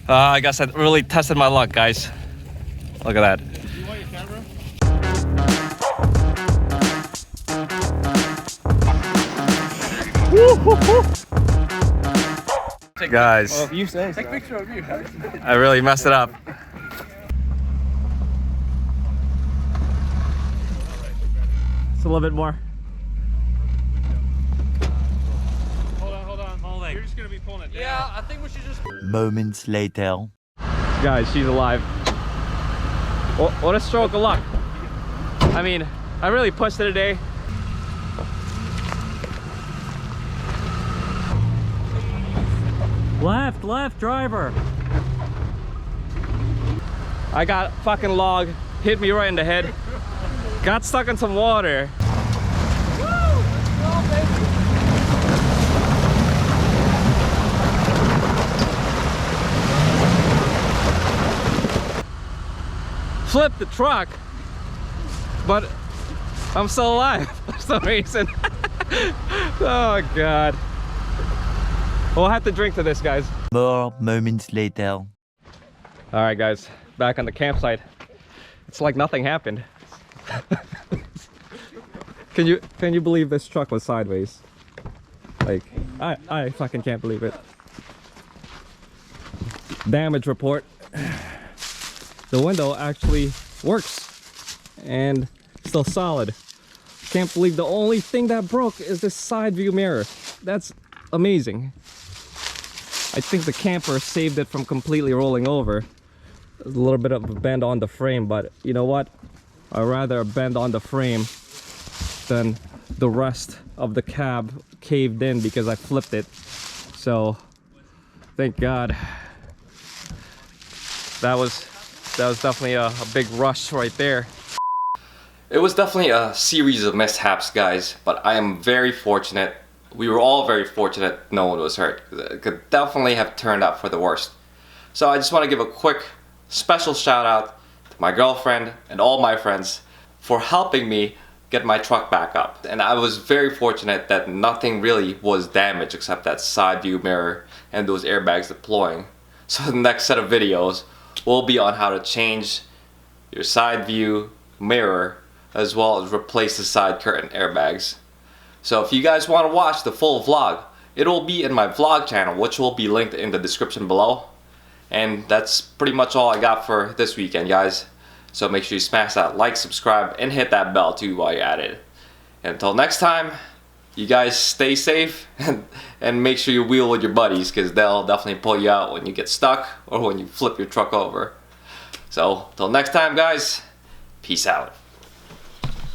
I guess I really tested my luck, guys. Look at that. You want your camera? Guys, Well, if you say so. Take a picture of you. I really messed it up. It's a little bit more. Hold on. You're just gonna be pulling it down. Yeah, I think we should just. Moments later. Guys, she's alive. What a stroke of luck. I mean, I really pushed it today. Left, driver. I got fucking log, hit me right in the head. Got stuck in some water. Flipped the truck, but I'm still alive for some reason. Oh God. We'll have to drink to this, guys. More moments later. All right, guys, back on the campsite. It's like nothing happened. Can you believe this truck was sideways? Like, I fucking can't believe it. Damage report. The window actually works and still solid. Can't believe the only thing that broke is this side view mirror. That's amazing. I think the camper saved it from completely rolling over. There's a little bit of a bend on the frame, but you know what? I'd rather a bend on the frame than the rest of the cab caved in because I flipped it. So thank God. That was definitely a big rush right there. It was definitely a series of mishaps, guys, but I am very fortunate. We were all very fortunate no one was hurt. It could definitely have turned out for the worst. So I just want to give a quick special shout out to my girlfriend and all my friends for helping me get my truck back up. And I was very fortunate that nothing really was damaged except that side view mirror and those airbags deploying. So the next set of videos will be on how to change your side view mirror as well as replace the side curtain airbags. So if you guys want to watch the full vlog, it will be in my vlog channel, which will be linked in the description below. And that's pretty much all I got for this weekend, guys. So make sure you smash that like, subscribe, and hit that bell too while you're at it. And until next time, you guys stay safe and make sure you wheel with your buddies because they'll definitely pull you out when you get stuck or when you flip your truck over. So until next time, guys, peace out.